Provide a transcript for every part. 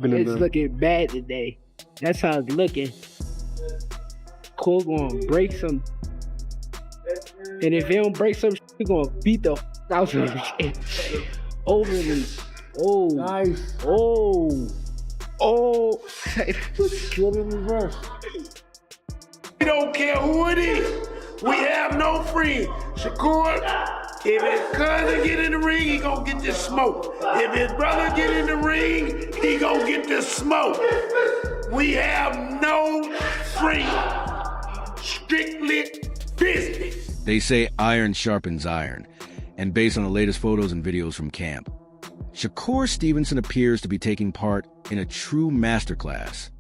It's looking bad today. That's how it's looking. Cole gonna break some. And if he don't break some, he gonna beat the out of him. Over and oh. Nice. Oh. Oh. Good in reverse. We don't care who it is. We have no friend. Shakur, if his cousin get in the ring, he gonna get this smoke. If his brother get in the ring, he gonna get this smoke. We have no friend. Strictly business. They say iron sharpens iron, and based on the latest photos and videos from camp, Shakur Stevenson appears to be taking part in a true masterclass.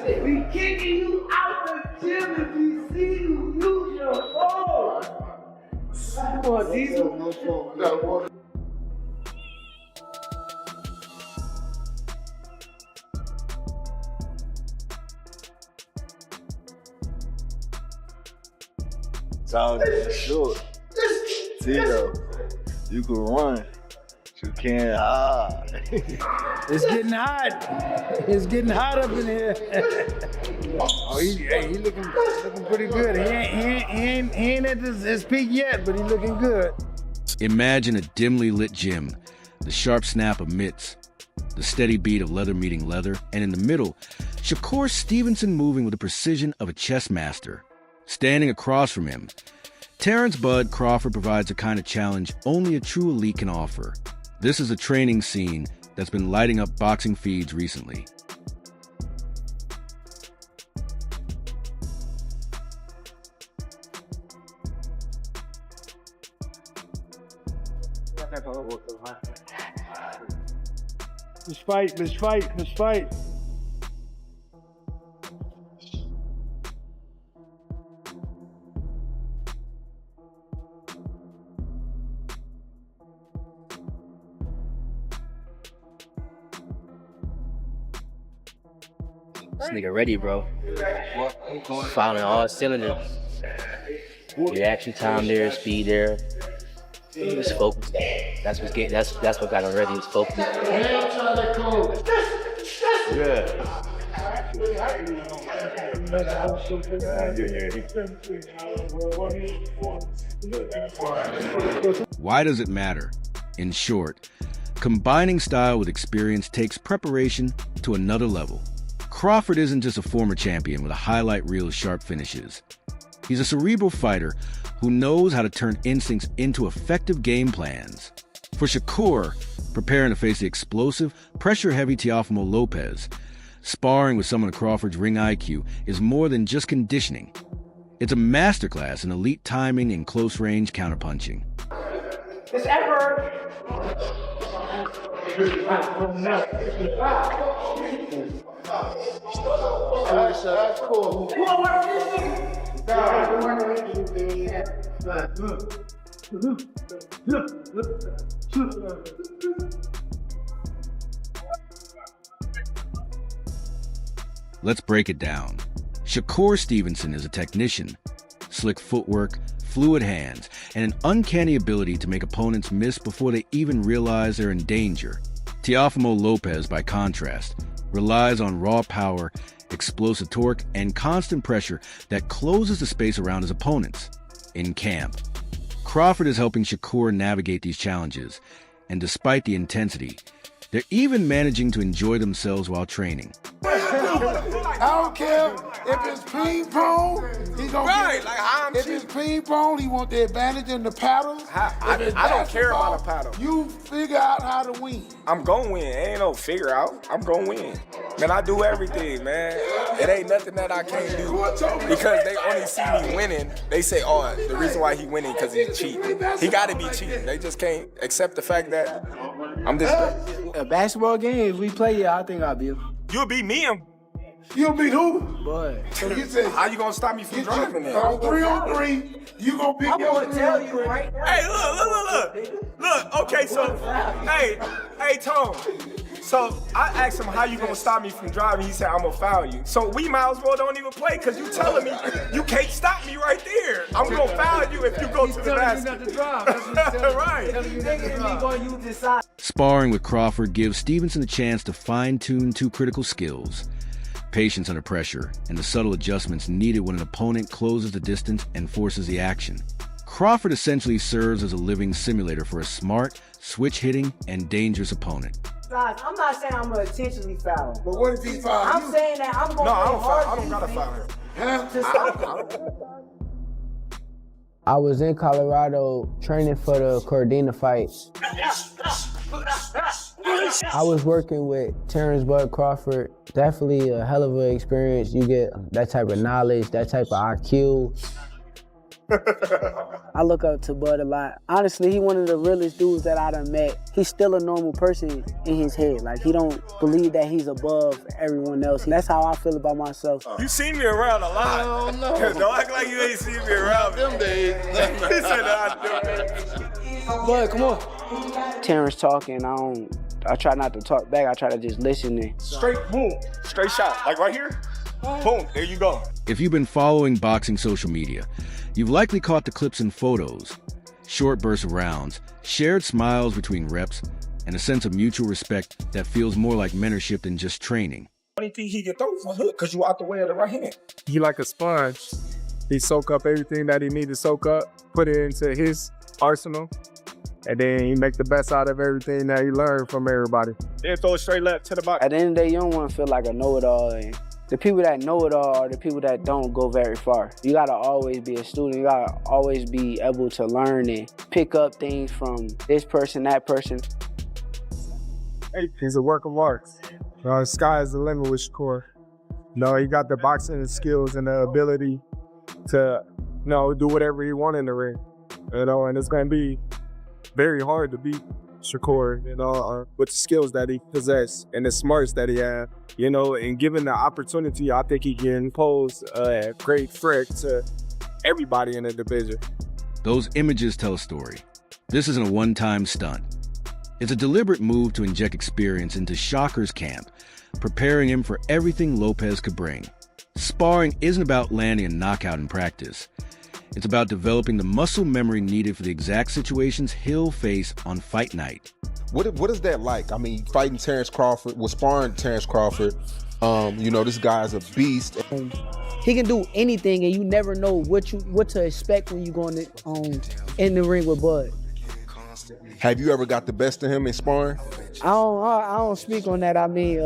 We kicking you out the gym if we see you lose your phone. Come on, Diesel. Sounds short. Tito, you can run, but you can't hide. It's getting hot. It's getting hot up in here. Oh, he looking pretty good. He ain't at his peak yet, but he's looking good. Imagine a dimly lit gym, the sharp snap of mitts, the steady beat of leather meeting leather, and in the middle, Shakur Stevenson moving with the precision of a chess master. Standing across from him, Terence "Bud" Crawford provides a kind of challenge only a true elite can offer. This is a training scene that's been lighting up boxing feeds recently. Let's fight. This nigga ready, bro. Firing all cylinders. Reaction time there, speed there. Just focus. That's what got him ready. Is focus. Yeah. Why does it matter? In short, combining style with experience takes preparation to another level. Crawford isn't just a former champion with a highlight reel of sharp finishes. He's a cerebral fighter who knows how to turn instincts into effective game plans. For Shakur, preparing to face the explosive, pressure-heavy Teofimo Lopez, sparring with someone of Crawford's ring IQ is more than just conditioning. It's a masterclass in elite timing and close-range counterpunching. This effort. That's cool. Let's break it down. Shakur Stevenson is a technician. Slick footwork, fluid hands, and an uncanny ability to make opponents miss before they even realize they're in danger. Teofimo Lopez, by contrast, relies on raw power, explosive torque, and constant pressure that closes the space around his opponents. In camp, Crawford is helping Shakur navigate these challenges, and despite the intensity, they're even managing to enjoy themselves while training. I don't care if it's ping pong, he gonna get it. If it's ping pong, he want the advantage in the paddles. I don't care about a paddle. You figure out how to win. I'm gonna win. Ain't no figure out. I'm gonna win. Man, I do everything, man. It ain't nothing that I can't do. Because they only see me winning. They say, oh, the reason why he winning because he's cheating. He got to be cheating. They just can't accept the fact that I'm this great. A basketball game, if we play, yeah, I think I'll beat him. You'll beat me and You'll beat who? But So he said, how you gonna stop me from driving then? on 3-on-3, you gonna pick your I'm gonna tell you right now. Hey, look, okay, so, hey, Tone. So I asked him, how you gonna stop me from driving? He said, I'm gonna foul you. So we might as well don't even play, cause you telling me you can't stop me right there. I'm gonna foul you if you go to the basket. you got to drive. Right. Sparring with Crawford gives Stevenson a chance to fine-tune two critical skills: patience under pressure and the subtle adjustments needed when an opponent closes the distance and forces the action. Crawford essentially serves as a living simulator for a smart, switch-hitting, and dangerous opponent. Guys, I'm not saying I'm gonna intentionally foul him. But what if he foul I'm you? saying that I'm gonna No, I play don't hard foul. I don't gotta defense foul him. Huh? to stop him. I was in Colorado training for the Cordina fight. I was working with Terence Crawford. Definitely a hell of an experience. You get that type of knowledge, that type of IQ. I look up to Bud a lot. Honestly, he one of the realest dudes that I done met. He's still a normal person in his head. Like, he don't believe that he's above everyone else. That's how I feel about myself. You seen me around a lot. Don't act like you ain't seen me around them days. He said Bud, come on. Terrence talking, I try not to talk back. I try to just listen and straight boom, straight shot. Like right here, boom, there you go. If you've been following boxing social media, you've likely caught the clips and photos, short bursts of rounds, shared smiles between reps, and a sense of mutual respect that feels more like mentorship than just training. Only thing he can throw for hook because you out the way of the right hand. He like a sponge. He soak up everything that he need to soak up, put it into his arsenal, and then he make the best out of everything that he learned from everybody. Then throw it straight left to the box. at the end of the day, you don't want to feel like a know-it-all. And the people that know it all are the people that don't go very far. You gotta always be a student. You gotta always be able to learn and pick up things from this person, that person. He's a work of art. The sky is the limit with Shakur. He got the boxing skills and the ability to, do whatever he wants in the ring. And it's gonna be very hard to beat Shakur, with the skills that he possesses and the smarts that he has, and given the opportunity, I think he can pose a great threat to everybody in the division. Those images tell a story. This isn't a one-time stunt. It's a deliberate move to inject experience into Shakur's camp, preparing him for everything Lopez could bring. Sparring isn't about landing a knockout in practice. It's about developing the muscle memory needed for the exact situations he'll face on fight night. What is that like? I mean, fighting Terence Crawford, sparring Terence Crawford. This guy's a beast. He can do anything, and you never know what to expect when you go in the ring with Bud. Have you ever got the best of him in sparring? I don't speak on that. I mean,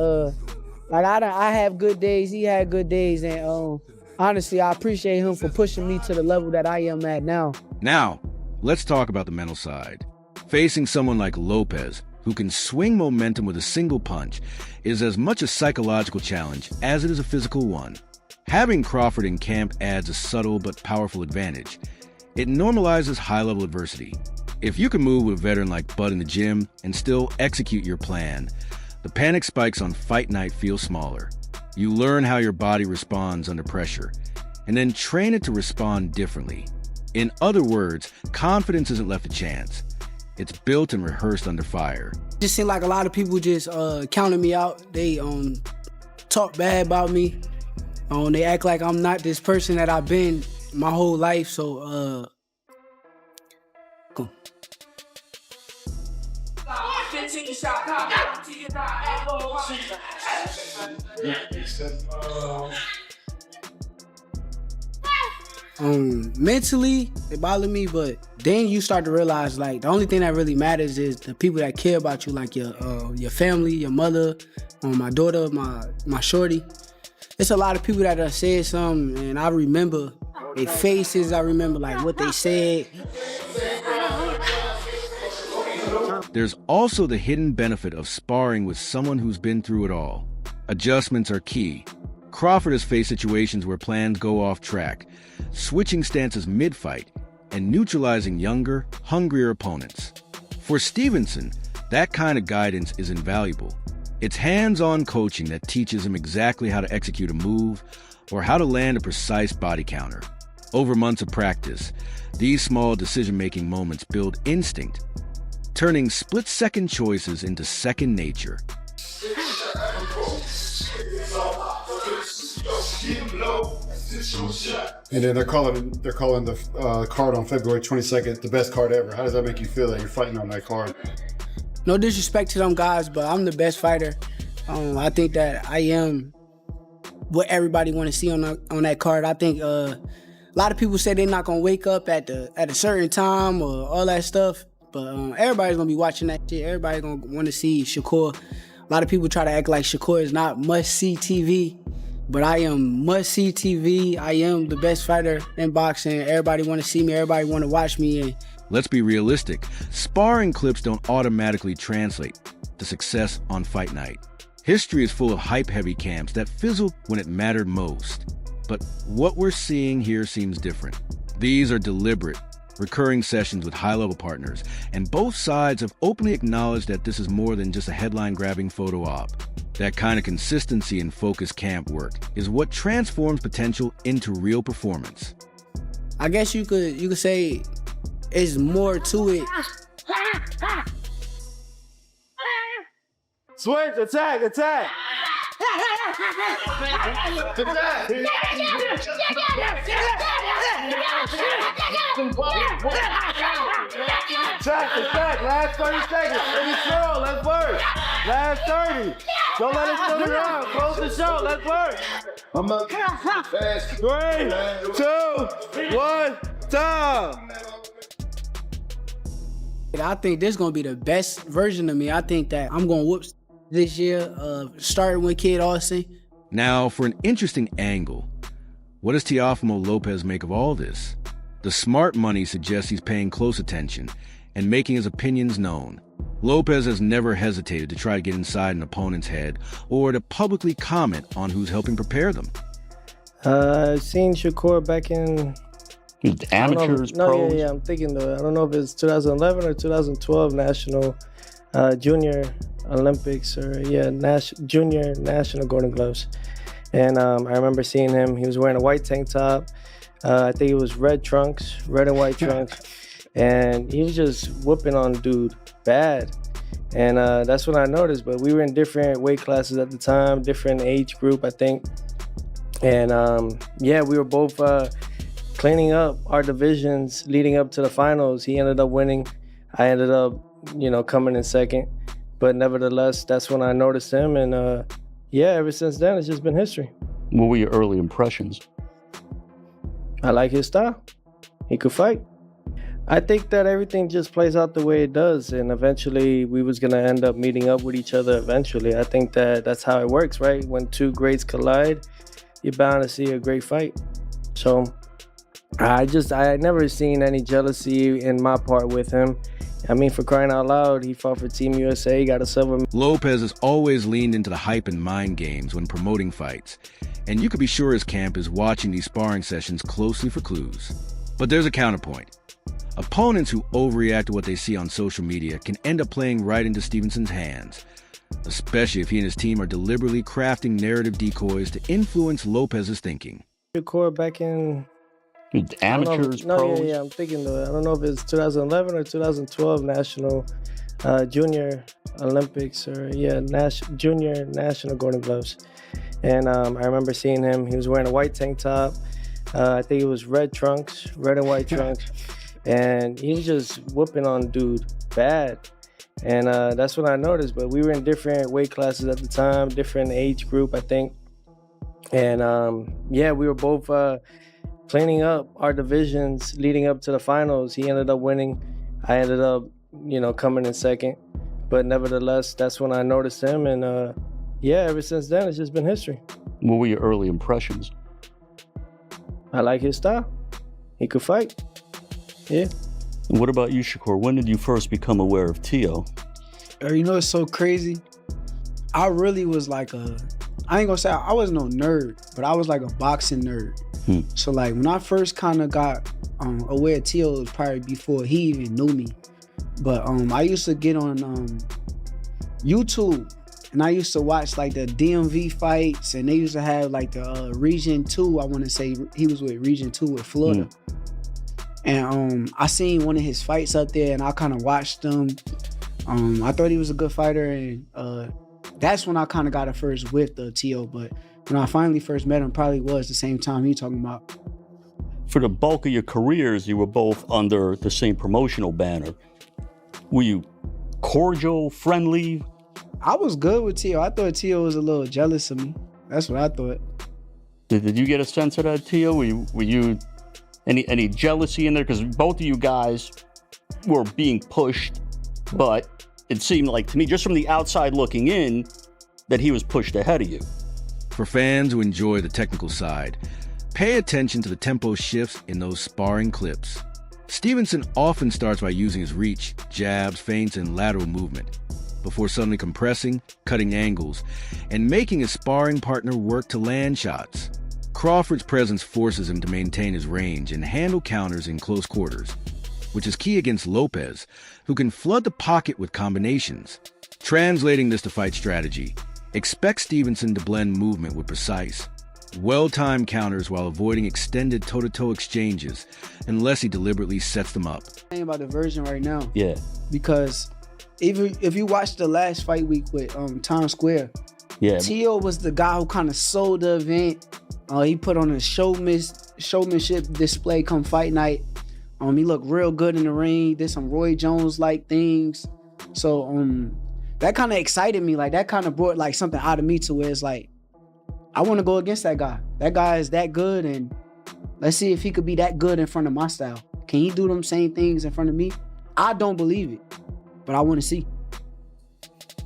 I have good days. He had good days, and honestly, I appreciate him for pushing me to the level that I am at now. Now, let's talk about the mental side. Facing someone like Lopez, who can swing momentum with a single punch, is as much a psychological challenge as it is a physical one. Having Crawford in camp adds a subtle but powerful advantage. It normalizes high-level adversity. If you can move with a veteran like Bud in the gym and still execute your plan, the panic spikes on fight night feel smaller. You learn how your body responds under pressure, and then train it to respond differently. In other words, confidence isn't left to chance. It's built and rehearsed under fire. It just seemed like a lot of people just counted me out. They talk bad about me. They act like I'm not this person that I've been my whole life. So, cool. 15 shot, mentally, it bothered me, but then you start to realize, like, the only thing that really matters is the people that care about you, like your family, your mother, my daughter, my shorty. It's a lot of people that have said something, and I remember their faces. I remember like what they said. There's also the hidden benefit of sparring with someone who's been through it all. Adjustments are key. Crawford has faced situations where plans go off track, switching stances mid-fight and neutralizing younger, hungrier opponents. For Stevenson, that kind of guidance is invaluable. It's hands-on coaching that teaches him exactly how to execute a move or how to land a precise body counter. Over months of practice, these small decision-making moments build instinct, turning split-second choices into second nature. And then they're calling the card on February 22nd the best card ever. How does that make you feel that you're fighting on that card? No disrespect to them guys, but I'm the best fighter. I think that I am what everybody want to see on that card. I think a lot of people say they're not gonna wake up at a certain time or all that stuff, but everybody's gonna be watching that shit. Everybody's gonna want to see Shakur. A lot of people try to act like Shakur is not must-see TV, but I am must-see TV. I am the best fighter in boxing. Everybody want to see me. Everybody want to watch me. And let's be realistic. Sparring clips don't automatically translate to success on fight night. History is full of hype-heavy camps that fizzled when it mattered most. But what we're seeing here seems different. These are deliberate, recurring sessions with high-level partners, and both sides have openly acknowledged that this is more than just a headline-grabbing photo op. That kind of consistency and focused camp work is what transforms potential into real performance. I guess you could say it's more to it. Switch, attack, attack. Attack, last 30 seconds. Finish throw, let's work. Last 30. Don't let it sit around. Close the show, let's work. 3, 2, 1, time. I think this is gonna be the best version of me. I think that I'm gonna whoop this year, starting with Kid Austin. Now, for an interesting angle, what does Teofimo Lopez make of all this? The smart money suggests he's paying close attention and making his opinions known. Lopez has never hesitated to try to get inside an opponent's head or to publicly comment on who's helping prepare them. I've seen Shakur back in amateurs, pros. Yeah, I'm thinking I don't know if it's 2011 or 2012 National Junior Olympics or Junior National Golden Gloves. And I remember seeing him. He was wearing a white tank top. I think it was red and white trunks. And he was just whooping on dude bad. And that's when I noticed. But we were in different weight classes at the time, different age group, I think. And we were both cleaning up our divisions leading up to the finals. He ended up winning. I ended up, coming in second. But nevertheless, that's when I noticed him. And ever since then, it's just been history. What were your early impressions? I like his style. He could fight. I think that everything just plays out the way it does. And eventually, we was going to end up meeting up with each other eventually. I think that that's how it works, right? When two greats collide, you're bound to see a great fight. So I never seen any jealousy in my part with him. I mean, for crying out loud, he fought for Team USA, got a silver. Lopez has always leaned into the hype and mind games when promoting fights, and you could be sure his camp is watching these sparring sessions closely for clues. But there's a counterpoint. Opponents who overreact to what they see on social media can end up playing right into Stevenson's hands, especially if he and his team are deliberately crafting narrative decoys to influence Lopez's thinking. Shakur back in amateurs, pros. Yeah, I'm thinking I don't know if it's 2011 or 2012 National Junior Olympics or Junior National Golden Gloves. And I remember seeing him. He was wearing a white tank top. I think it was red and white trunks. And he was just whooping on dude bad. And that's when I noticed. But we were in different weight classes at the time, different age group, I think. And we were both cleaning up our divisions leading up to the finals. He ended up winning. I ended up, coming in second. But nevertheless, that's when I noticed him. And ever since then, it's just been history. What were your early impressions? I like his style. He could fight. Yeah. And what about you, Shakur? When did you first become aware of Teo? It's so crazy. I really was like a I ain't gonna say I wasn't no nerd, but I was like a boxing nerd. So like when I first kind of got aware of Teo, it was probably before he even knew me. But I used to get on YouTube and I used to watch like the DMV fights, and they used to have like the Region 2, I want to say he was with Region 2 with Florida. And I seen one of his fights up there and I kind of watched him. I thought he was a good fighter, and that's when I kind of got a first whiff of Teo. But when I finally first met him, probably was the same time he talking about. For the bulk of your careers, you were both under the same promotional banner. Were you cordial, friendly? I was good with Teo. I thought Teo was a little jealous of me. That's what I thought. Did you get a sense of that, Teo? Were you any jealousy in there? Because both of you guys were being pushed, but it seemed like to me, just from the outside looking in, that he was pushed ahead of you. For fans who enjoy the technical side, pay attention to the tempo shifts in those sparring clips. Stevenson often starts by using his reach, jabs, feints, and lateral movement, before suddenly compressing, cutting angles, and making his sparring partner work to land shots. Crawford's presence forces him to maintain his range and handle counters in close quarters, which is key against Lopez, who can flood the pocket with combinations. Translating this to fight strategy, expect Stevenson to blend movement with precise, well-timed counters while avoiding extended toe-to-toe exchanges, unless he deliberately sets them up. I'm about the version right now. Yeah. Because if you watch the last fight week with Times Square, Teo was the guy who kind of sold the event. He put on a showmanship display come fight night. He looked real good in the ring, did some Roy Jones-like things. So that kind of excited me. Like that kind of brought like something out of me to where it's like, I want to go against that guy. That guy is that good, and let's see if he could be that good in front of my style. Can he do them same things in front of me? I don't believe it, but I want to see.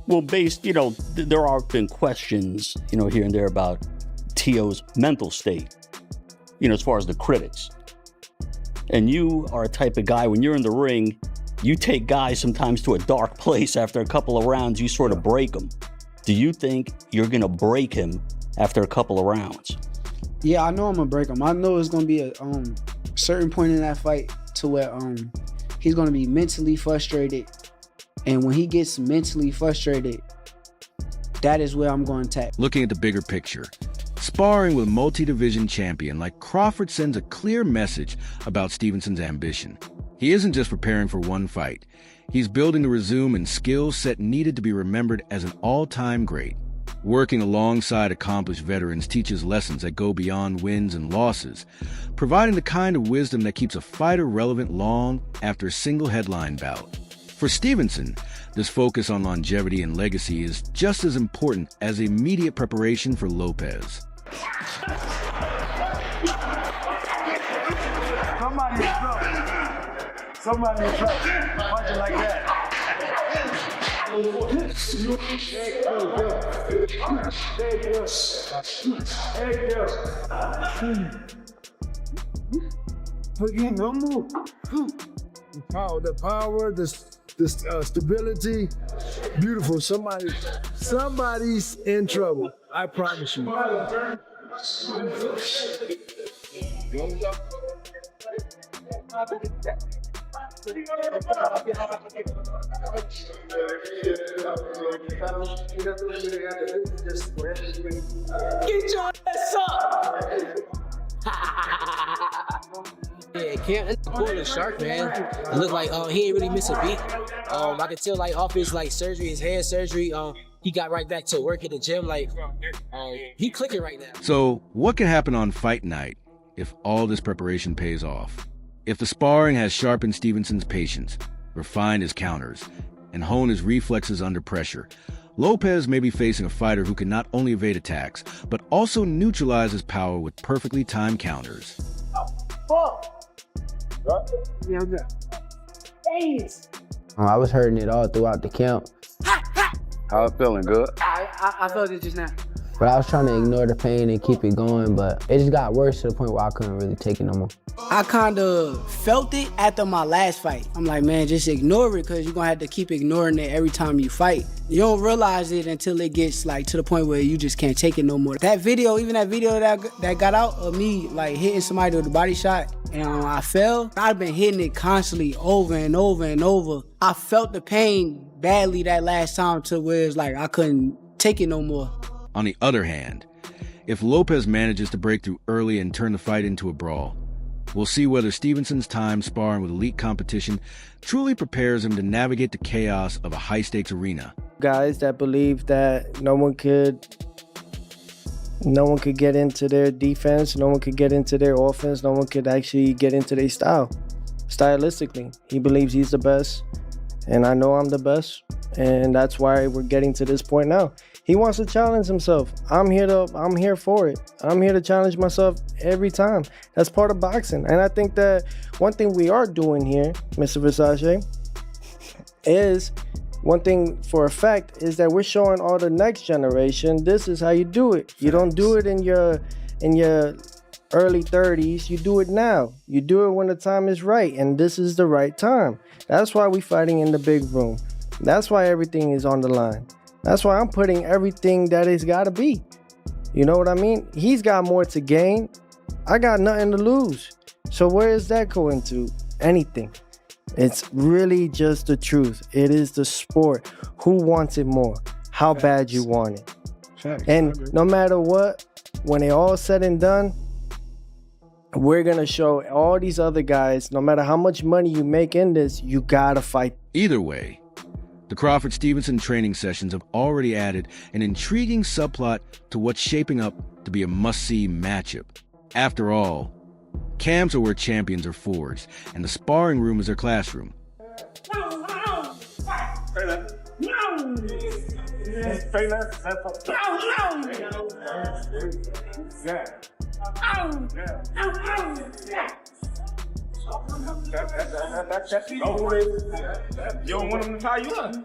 Well, there have been questions, here and there about Teo's mental state, as far as the critics. And you are a type of guy, when you're in the ring, you take guys sometimes to a dark place after a couple of rounds, you sort of break them. Do you think you're going to break him after a couple of rounds? Yeah, I know I'm going to break him. I know it's going to be a certain point in that fight to where he's going to be mentally frustrated. And when he gets mentally frustrated, that is where I'm going to attack. Looking at the bigger picture, sparring with multi-division champion like Crawford sends a clear message about Stevenson's ambition. He isn't just preparing for one fight. He's building the resume and skill set needed to be remembered as an all-time great. Working alongside accomplished veterans teaches lessons that go beyond wins and losses, providing the kind of wisdom that keeps a fighter relevant long after a single headline bout. For Stevenson, this focus on longevity and legacy is just as important as immediate preparation for Lopez. Somebody in trouble. Somebody in trouble. Watch it like that. Again, don't move. The power, the stability, beautiful. Somebody's in trouble. I promise you. Get your ass up! Yeah, Cam, that's cool as sharp, man. It looked like he ain't really miss a beat. I could tell like off his surgery, his hand surgery, he got right back to work at the gym. He clicking right now. So what can happen on fight night if all this preparation pays off? If the sparring has sharpened Stevenson's patience, refined his counters, and honed his reflexes under pressure, Lopez may be facing a fighter who can not only evade attacks, but also neutralize his power with perfectly timed counters. Yeah, I'm good. Thanks. I was hurting it all throughout the camp. How it feeling? Good? I felt it just now. But I was trying to ignore the pain and keep it going, but it just got worse to the point where I couldn't really take it no more. I kind of felt it after my last fight. I'm like, man, just ignore it because you're going to have to keep ignoring it every time you fight. You don't realize it until it gets like to the point where you just can't take it no more. That video, even that video that got out of me like hitting somebody with a body shot and I fell, I've been hitting it constantly over and over and over. I felt the pain badly that last time to where it's like I couldn't take it no more. On the other hand, if Lopez manages to break through early and turn the fight into a brawl, we'll see whether Stevenson's time sparring with elite competition truly prepares him to navigate the chaos of a high-stakes arena. Guys that believe that no one could get into their defense, no one could get into their offense, no one could actually get into their style. Stylistically, he believes he's the best, and I know I'm the best, and that's why we're getting to this point now. He wants to challenge himself. I'm here for it. I'm here to challenge myself every time. That's part of boxing. And I think that one thing we are doing here, Mr. Versace, is one thing for a fact is that we're showing all the next generation this is how you do it. You don't do it in your early 30s. You do it now. You do it when the time is right, and this is the right time. That's why we're fighting in the big room. That's why everything is on the line. That's why I'm putting everything that it's got to be. You know what I mean? He's got more to gain. I got nothing to lose. So where is that going to? Anything. It's really just the truth. It is the sport. Who wants it more? How bad you want it. And no matter what, when it all said and done, we're going to show all these other guys, no matter how much money you make in this, you got to fight. Either way, the Crawford-Stevenson training sessions have already added an intriguing subplot to what's shaping up to be a must-see matchup. After all, camps are where champions are forged, and the sparring room is their classroom. You don't want him to tie you up.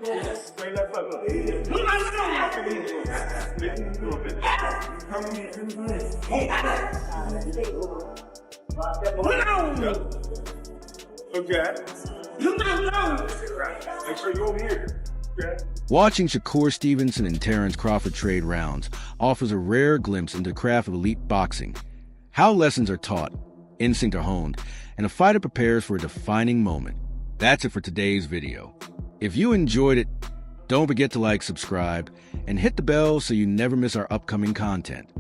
Okay. Make sure you're over here. Okay. Watching Shakur Stevenson and Terence Crawford trade rounds offers a rare glimpse into the craft of elite boxing, how lessons are taught, instincts are honed, and a fighter prepares for a defining moment. That's it for today's video. If you enjoyed it, don't forget to like, subscribe, and hit the bell so you never miss our upcoming content.